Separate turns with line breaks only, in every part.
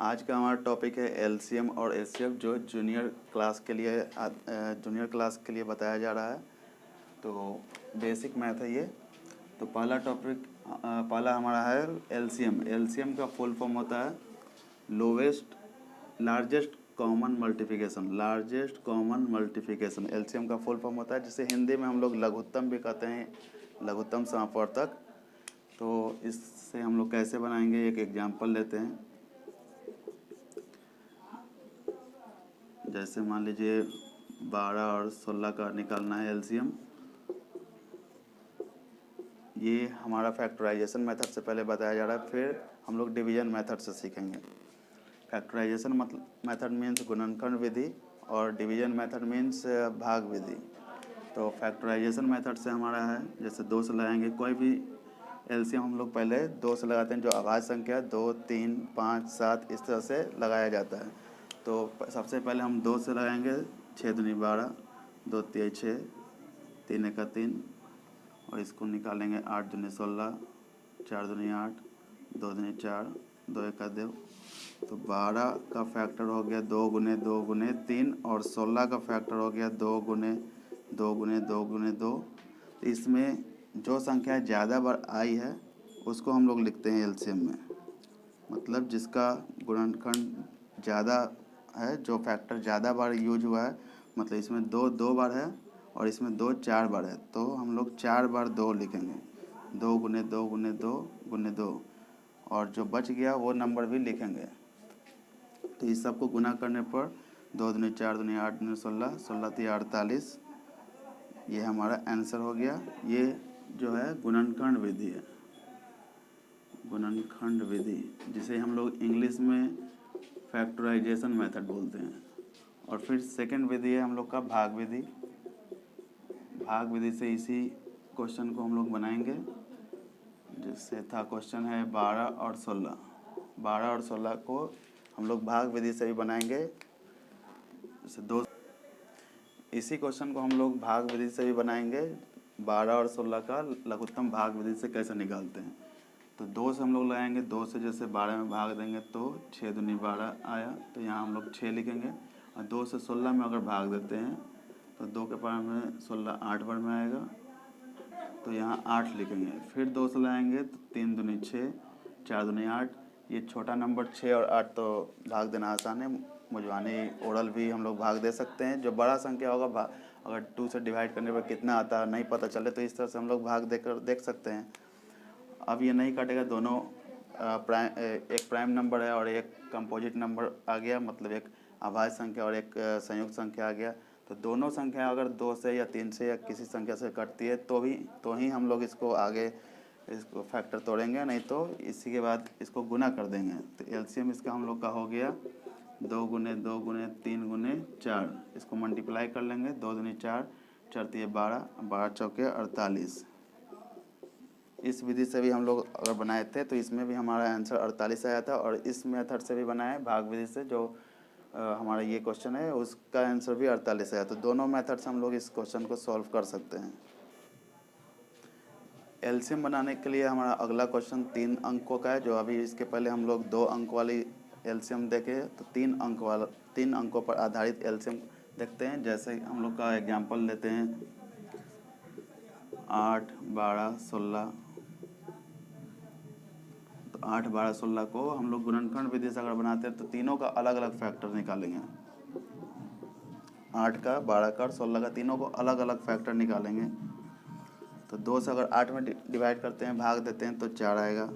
आज का हमारा टॉपिक है एलसीएम और एचसीएफ जो जूनियर क्लास के लिए बताया जा रहा है। तो बेसिक मैथ है ये। तो पहला हमारा है एलसीएम। एलसीएम का फुल फॉर्म होता है लार्जेस्ट कॉमन मल्टीप्लिकेशन। एलसीएम का फुल फॉर्म होता है जिसे हिंदी में हम लोग लघुत्तम भी कहते हैं, लघुत्तम समापवर्तक। तो इससे हम लोग कैसे बनाएंगे, एक एग्जांपल लेते हैं। जैसे मान लीजिए 12 और 16 का निकालना है एलसीएम। ये हमारा फैक्टराइजेशन मेथड से पहले बताया जा रहा है, फिर हम लोग डिवीजन मेथड से सीखेंगे। फैक्टराइजेशन मेथड मीन्स गुणनखंड विधि और डिवीजन मेथड मीन्स भाग विधि। तो फैक्टराइजेशन मेथड से हमारा है, जैसे 2 से लगाएंगे कोई भी एलसीएम हम लोग पहले 2 से लगाते हैं। जो अभाज्य संख्या 2, 3, 5, 7 इस तरह से लगाया जाता है। तो सबसे पहले हम 2 से लगाएंगे, 6 दूनी 12, 2 तिहाई 6, 3 एका 3, और इसको निकालेंगे 8 दूनी 16, 4 दूनी 8, 2 दूनी 4, 2 एका 2। तो 12 का फैक्टर हो गया 2 गुने 2 गुने 3, और 16 का फैक्टर हो गया 2 गुने 2 गुने 2 गुने 2। तो इसमें जो संख्या ज़्यादा बार आई है उसको हम लोग लिखते हैं एलसीएम में, मतलब जिसका गुणनखंड ज़्यादा है, जो फैक्टर ज़्यादा बार यूज हुआ है, मतलब इसमें 2 बार है और इसमें 2 4 बार है, तो हम लोग 4 बार 2 लिखेंगे। 2 गुने 2 गुने 2 गुने 2, और जो बच गया वो नंबर भी लिखेंगे। तो इस सब को गुना करने पर 2 दूनी 4 दूनी 8 दूनी 16, 16 3 48, ये हमारा आंसर हो गया। ये जो है गुणनखंड विधि है, गुणनखंड विधि, जिसे हम लोग इंग्लिश में फैक्टराइजेशन मेथड बोलते हैं। और फिर सेकंड विधि है हम लोग का भाग विधि। भाग विधि से इसी क्वेश्चन को हम लोग बनाएंगे, जिससे था क्वेश्चन है 12 और 16। 12 और 16 को हम लोग भाग विधि से भी बनाएंगे। जैसे इसी क्वेश्चन को हम लोग भाग विधि से भी बनाएंगे। 12 और 16 का लघुत्तम भाग विधि से कैसे निकालते हैं। तो 2 से हम लोग लगाएंगे, 2 से जैसे 12 में भाग देंगे तो 6 दूनी 12 आया, तो यहाँ हम लोग 6 लिखेंगे। और 2 से 16 में अगर भाग देते हैं तो 2 के पावर में 16 8 बार में आएगा, तो यहाँ 8 लिखेंगे। फिर 2 से लगाएंगे तो 3 दूनी 6, 4 दूनी 8। ये छोटा नंबर 6 और 8 तो भाग देना आसान है, मुजवानी ओरल भी हम लोग भाग दे सकते हैं। जो बड़ा संख्या होगा अगर 2 से डिवाइड करने पर कितना आता है नहीं पता चले, तो इस तरह से हम लोग भाग देकर देख सकते हैं। अब ये नहीं कटेगा, दोनों एक प्राइम नंबर है और एक कंपोजिट नंबर आ गया, मतलब एक अभाज्य संख्या और एक संयुक्त संख्या आ गया। तो दोनों संख्या अगर 2 से या 3 से या किसी संख्या से कटती है तो ही हम लोग इसको इसको फैक्टर तोड़ेंगे, नहीं तो इसी के बाद इसको गुना कर देंगे। तो एलसीएम इसका हम लोग का हो गया 2 गुने 2 गुने 3 गुने 4। इसको मल्टीप्लाई कर लेंगे, 2 दूनी 4, 4 तिये 12, 12 चौके 48। इस विधि से भी हम लोग अगर बनाए थे तो इसमें भी हमारा आंसर 48 आया था। और इस मेथड से भी बनाए भाग विधि से, जो हमारा ये क्वेश्चन है उसका आंसर भी 48 आया। तो दोनों मेथड से हम लोग इस क्वेश्चन को सॉल्व कर सकते हैं। एलसीएम बनाने के लिए हमारा अगला क्वेश्चन 3 अंकों का है। जो अभी इसके पहले हम लोग 2 अंक वाली एलसीएम देखे, तो 3 अंकों पर आधारित एलसीएम देखते हैं। जैसे हम लोग का एग्जाम्पल लेते हैं 8 12 16। 8 12 16 को हम लोग गुणनखंड विधि से अगर बनाते हैं तो तीनों का अलग अलग फैक्टर निकालेंगे। 8 का 12 का और 16 का तीनों को अलग अलग फैक्टर निकालेंगे। तो 2 से अगर 8 में डिवाइड करते हैं, भाग देते हैं, तो 4 आएगा।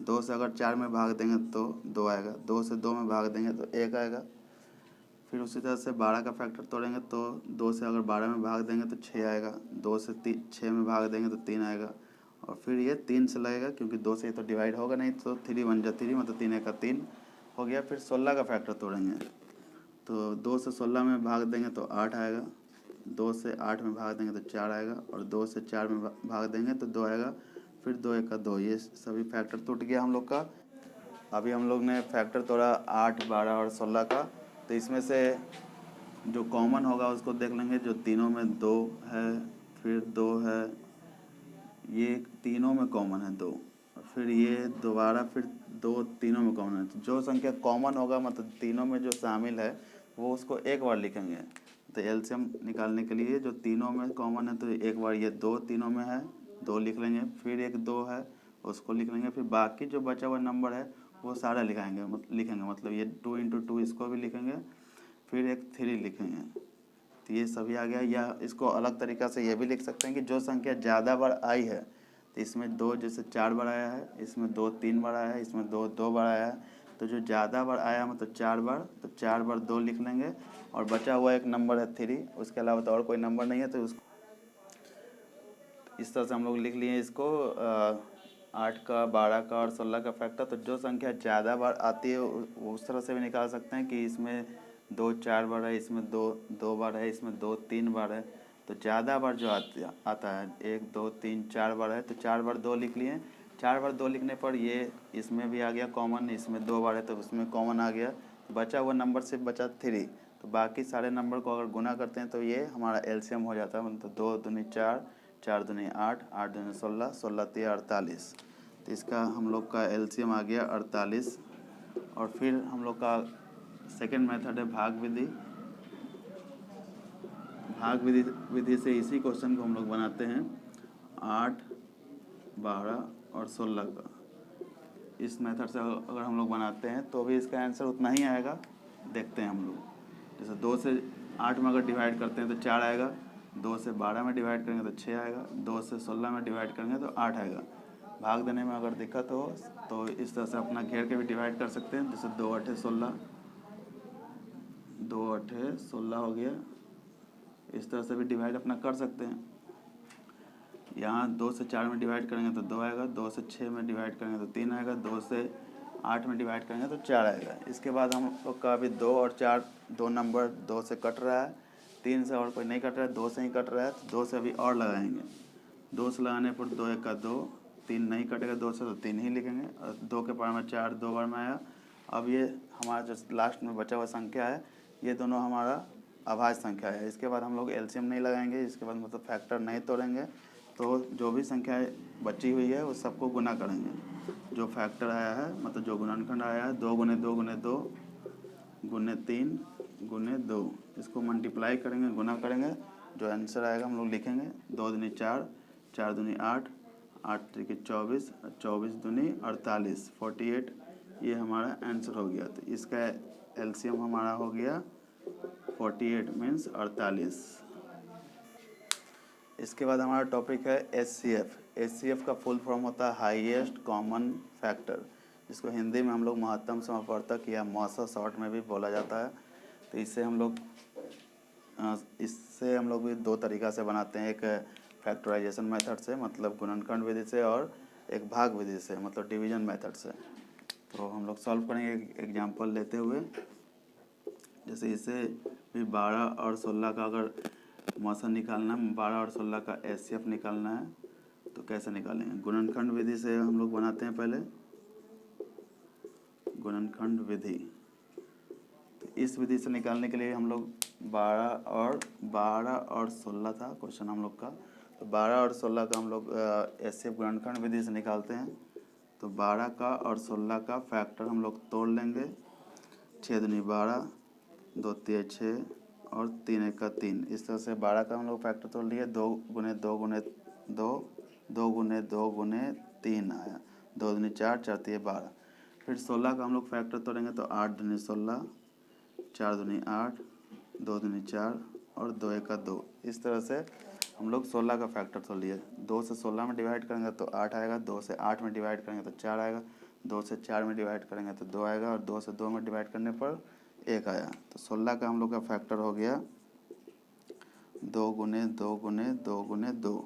2 से अगर 4 में भाग देंगे तो 2 आएगा। 2 से 2 में भाग देंगे तो 1 आएगा। फिर उसी तरह से 12 का फैक्टर तोड़ेंगे तो 2 से अगर 12 में भाग देंगे तो 6 आएगा। 2 से 6 में भाग देंगे तो 3 आएगा। और फिर ये 3 से लगेगा, क्योंकि 2 से ये तो डिवाइड होगा नहीं, तो 3 1 जा 3, मतलब 3 एका 3 हो गया। फिर 16 का फैक्टर तोड़ेंगे तो 2 से 16 में भाग देंगे तो 8 आएगा। 2 से 8 में भाग देंगे तो 4 आएगा। और 2 से 4 में भाग देंगे तो 2 आएगा। फिर 2 एका 2, ये सभी फैक्टर टूट गया हम लोग का। अभी हम लोग ने फैक्टर तोड़ा 8 12 और 16 का। तो इसमें से जो कॉमन होगा उसको देख लेंगे। जो तीनों में 2 है, फिर 2 है, ये तीनों में कॉमन है 2, फिर ये दोबारा फिर दो तीनों में कॉमन है। जो संख्या कॉमन होगा मतलब तीनों में जो शामिल है वो उसको एक बार लिखेंगे। तो एलसीएम निकालने के लिए जो तीनों में कॉमन है तो एक बार ये दो तीनों में है, दो लिख लेंगे, फिर एक दो है उसको लिख लेंगे, फिर बाकी जो बचा हुआ नंबर है वो सारा लिखेंगे मतलब ये 2 × 2 इसको भी लिखेंगे, फिर एक 3 लिखेंगे। तो ये सभी आ गया। या इसको अलग तरीक़ा से ये भी लिख सकते हैं कि जो संख्या ज़्यादा बार आई है तो इसमें दो जैसे 4 बार आया है, इसमें 2 3 बार आया है, इसमें 2 2 बार आया है, तो जो ज़्यादा बार आया मतलब 4 बार, तो 4 बार 2 लिख लेंगे और बचा हुआ एक नंबर है 3, उसके अलावा तो और कोई नंबर नहीं है तो उसको इस तरह से हम लोग लिख लिए इसको 8 का 12 का और 16 का फैक्टर। तो जो संख्या ज़्यादा बार आती है उस तरह से भी निकाल सकते हैं कि इसमें 2 4 बार है, इसमें 2 2 बार है, इसमें 2 3 बार है। तो ज़्यादा बार जो आता है 1 2 3 4 बार है तो 4 बार 2 लिख लिए। 4 बार 2 लिखने पर ये इसमें भी आ गया कॉमन, इसमें 2 बार है तो उसमें कॉमन आ गया, बचा हुआ नंबर सिर्फ बचा 3। तो बाकी सारे नंबर को अगर गुना करते हैं तो ये हमारा एलसीएम हो जाता है, मतलब 2 दूनी 4, 4 दूनी 8, 8 दूनी 16, 16 3 48। तो इसका हम लोग का एलसीएम आ गया 48। और फिर हम लोग का सेकेंड मेथड है भाग विधि। भाग विधि से इसी क्वेश्चन को हम लोग बनाते हैं 8, 12 और 16 का। इस मेथड से अगर हम लोग बनाते हैं तो भी इसका आंसर उतना ही आएगा। देखते हैं हम लोग, जैसे 2 से 8 में अगर डिवाइड करते हैं तो 4 आएगा, 2 से 12 में डिवाइड करेंगे तो 6 आएगा, 2 से 16 में डिवाइड करेंगे तो 8 आएगा। भाग देने में अगर दिक्कत हो तो इस तरह से अपना घेर के भी डिवाइड कर सकते हैं, जैसे 2 8 16, 2 8 16 हो गया। इस तरह से भी डिवाइड अपना कर सकते हैं। यहाँ 2 से 4 में डिवाइड करेंगे तो 2 आएगा, 2 से 6 में डिवाइड करेंगे तो 3 आएगा, 2 से 8 में डिवाइड करेंगे तो 4 आएगा। इसके बाद हम लोग का अभी 2 और 4 दो नंबर 2 से कट रहा है, 3 से और कोई नहीं कट रहा है, 2 से ही कट रहा है, तो 2 से अभी और लगाएंगे। 2 से लगाने पर 2 1 का 2, 3 नहीं कटेगा 2 से तो 3 ही लिखेंगे, और 2 के पावर में 4 2 बार में आया। अब ये हमारा जो लास्ट में बचा हुआ संख्या है ये दोनों हमारा अभाज्य संख्या है। इसके बाद हम लोग एलसीएम नहीं लगाएंगे, इसके बाद मतलब फैक्टर नहीं तोड़ेंगे, तो जो भी संख्या बची हुई है उस सबको गुना करेंगे। जो फैक्टर आया है मतलब जो गुणनखंड आया है 2 × 2 × 2 × 3 × 2, इसको मल्टीप्लाई करेंगे, गुना करेंगे, जो आंसर आएगा हम लोग लिखेंगे। 2 दूनी 4, 4 दूनी 8, 8 त्रिके 24, 24 दूनी 48, 48, ये हमारा आंसर हो गया। तो इसका एलसीएम हमारा हो गया 48 मीन्स 48। इसके बाद हमारा टॉपिक है एचसीएफ। एचसीएफ का फुल फॉर्म होता है हाईएस्ट कॉमन फैक्टर, जिसको हिंदी में हम लोग महत्तम समवर्तक या मौसा शॉर्ट में भी बोला जाता है। तो इससे हम लोग भी दो तरीक़ा से बनाते हैं, एक फैक्टराइजेशन मेथड से मतलब गुणनखंड विधि से, और एक भाग विधि से मतलब डिवीजन मेथड से। तो हम लोग सॉल्व करेंगे एक एग्जाम्पल लेते हुए। जैसे इसे भी 12 और 16 का अगर मौसा निकालना है, 12 और 16 का एचसीएफ निकालना है तो कैसे निकालेंगे? गुणनखंड विधि से हम लोग बनाते हैं पहले, गुणनखंड विधि। तो इस विधि से निकालने के लिए हम लोग 12 और 16 था क्वेश्चन हम लोग का, तो 12 और 16 का हम लोग एचसीएफ गुणनखंड विधि से निकालते हैं। तो 12 का और 16 का फैक्टर हम लोग तोड़ लेंगे, 6 दूनी 12, 2 3 6 और 3 1 का 3। इस तरह से 12 का हम लोग फैक्टर तोड़ लिए, 2 × 2 × 2, 2 × 2 × 3 आया, 2 दूनी 4, 4 3 12। फिर 16 का हम लोग फैक्टर तोड़ेंगे तो 8 दूनी 16, 4 दूनी 8, 2 दूनी 4 और 2 1 का 2। इस तरह से हम लोग 16 का फैक्टर तोड़ लिए। 2 से 16 में डिवाइड करेंगे तो 8 आएगा, 2 से 8 में डिवाइड करेंगे तो 4 आएगा, 2 से 4 में डिवाइड करेंगे तो 2 आएगा, और 2 से 2 में डिवाइड करने पर 1 आया। तो 16 का हम लोग का फैक्टर हो गया 2 × 2 × 2 × 2।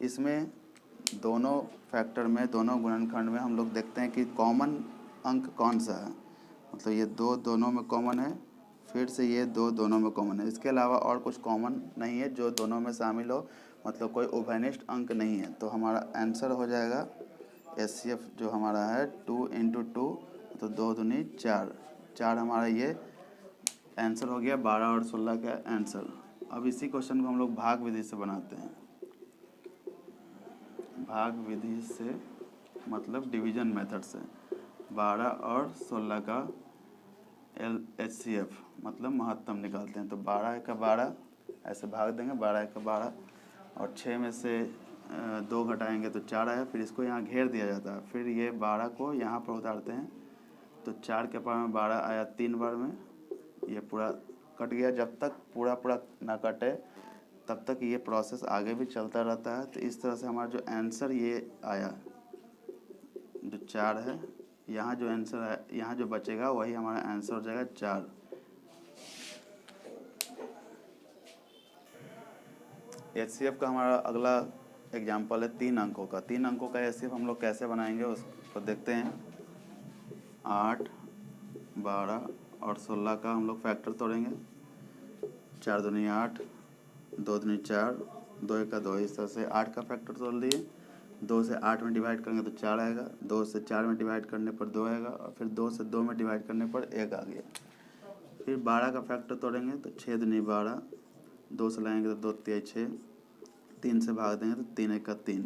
इसमें दोनों फैक्टर में, दोनों गुणनखंड में हम लोग देखते हैं कि कॉमन अंक कौन सा है। मतलब ये 2 दोनों में कॉमन है, फिर से ये 2 दोनों में कॉमन है, इसके अलावा और कुछ कॉमन नहीं है जो दोनों में शामिल हो, मतलब कोई उभयनिष्ठ अंक नहीं है। तो हमारा आंसर हो जाएगा एचसीएफ जो हमारा है 2 × 2, तो 2 दूनी 4, 4 हमारा ये आंसर हो गया 12 और 16 का आंसर। अब इसी क्वेश्चन को हम लोग भाग विधि से बनाते हैं। भाग विधि से मतलब डिवीजन मेथड से। 12 और 16 का HCF मतलब महत्तम निकालते हैं। तो 12 का 12 ऐसे भाग देंगे, 12 का 12 और 6 में से 2 घटाएंगे तो 4 आया। फिर इसको यहाँ घेर दिया जाता है। फिर ये 12 को यहाँ पर उतारते हैं तो 4 के पावर में 12 आया 3 बार में, ये पूरा कट गया। जब तक पूरा ना कटे तब तक ये प्रोसेस आगे भी चलता रहता है। तो इस तरह से हमारा जो आंसर ये आया जो 4 है, यहाँ जो आंसर है, यहाँ जो बचेगा वही हमारा आंसर हो जाएगा 4। HCF का हमारा अगला एग्जाम्पल है 3 अंकों का। 3 अंकों का HCF हम लोग कैसे बनाएंगे उसको देखते हैं। 8, 12 और 16 का हम लोग फैक्टर तोड़ेंगे। 4 दूनी 8, 2 दूनी 4, 2 का 2। इस तरह से 8 का फैक्टर तोड़ दिए। 2 से 8 में डिवाइड करेंगे तो 4 आएगा। 2 से 4 में डिवाइड करने पर 2 आएगा और फिर 2 से 2 में डिवाइड करने पर 1 आ गया। फिर 12 का फैक्टर तोड़ेंगे तो 6 दूनी 12, 2 से लाएंगे तो 2 तिया 6, 3 से भाग देंगे तो 3 1 का 3।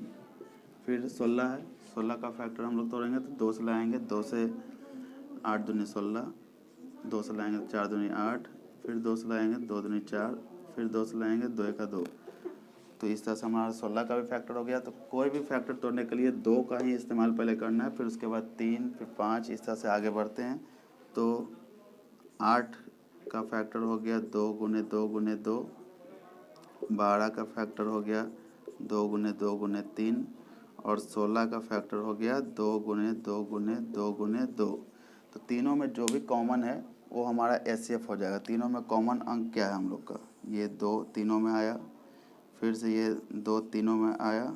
फिर 16 है, 16 का फैक्टर हम लोग तोड़ेंगे तो 2 से लाएंगे, 2 से 8 दूनी 16, 2 से लाएंगे तो 4 दूनी 8, फिर 2 से लाएंगे 2 दूनी 4, फिर 2 से लाएंगे 2 1 का 2। तो इस तरह से हमारा 16 का भी फैक्टर हो गया। तो कोई भी फैक्टर तोड़ने के लिए 2 का ही इस्तेमाल पहले करना है, फिर उसके बाद 3, फिर 5, इस तरह से आगे बढ़ते हैं। तो 8 का फैक्टर हो गया 2 गुने 2 गुने 2। 12 का फैक्टर हो गया 2 गुने 2 गुने 3 और 16 का फैक्टर हो गया 2 गुने 2 गुने 2 गुने 2। तो तीनों में जो भी कॉमन है वो हमारा HCF हो जाएगा। तीनों में कॉमन अंक क्या है हम लोग का, ये 2 तीनों में आया, फिर से ये 2 तीनों में आया।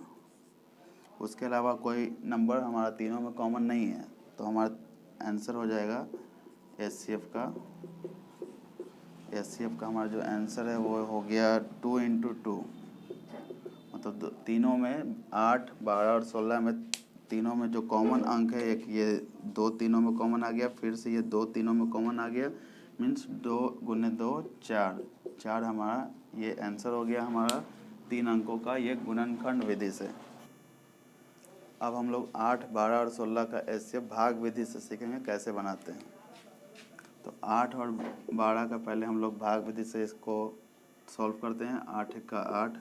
उसके अलावा कोई नंबर हमारा तीनों में कॉमन नहीं है। तो हमारा आंसर हो जाएगा HCF का हमारा जो आंसर है वो हो गया 2 × 2। मतलब तीनों में 8, 12 और 16 में तीनों में जो कॉमन अंक है, एक ये 2 तीनों में कॉमन आ गया, फिर से ये 2 तीनों में कॉमन आ गया, मीन्स 2 गुने 2 4। 4 हमारा ये आंसर हो गया हमारा 3 अंकों का ये गुणनखंड विधि से। अब हम लोग 8, 12 और 16 का HCF भाग विधि से सीखेंगे कैसे बनाते हैं। तो 8 और 12 का पहले हम लोग भाग विधि से इसको सॉल्व करते हैं। 8 का 8,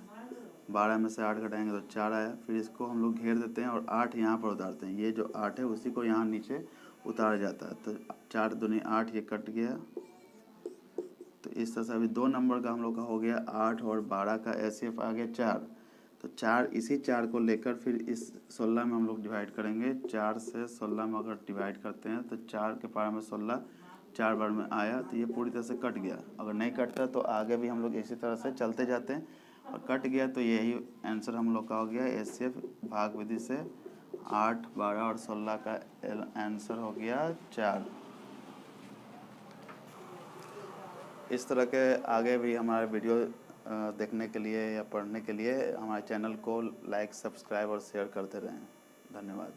12 में से 8 घटाएंगे तो 4 आया। फिर इसको हम लोग घेर देते हैं और 8 यहाँ पर उतारते हैं। ये जो 8 है उसी को यहाँ नीचे उतारा जाता है। तो 4 दूनी 8, ये कट गया। तो इस तरह से अभी 2 नंबर का हम लोग का हो गया 8 और 12 का HCF आ गया 4। तो 4, इसी 4 को लेकर फिर इस 16 में हम लोग डिवाइड करेंगे। 4 से 16 में अगर डिवाइड करते हैं तो 4 के पावर में 16 4 बार में आया, तो ये पूरी तरह से कट गया। अगर नहीं कटता तो आगे भी हम लोग इसी तरह से चलते जाते हैं, और कट गया तो यही आंसर हम लोग का हो गया HCF भाग विधि से। 8, 12 और 16 का आंसर हो गया 4। इस तरह के आगे भी हमारे वीडियो देखने के लिए या पढ़ने के लिए हमारे चैनल को लाइक, सब्सक्राइब और शेयर करते रहें। धन्यवाद।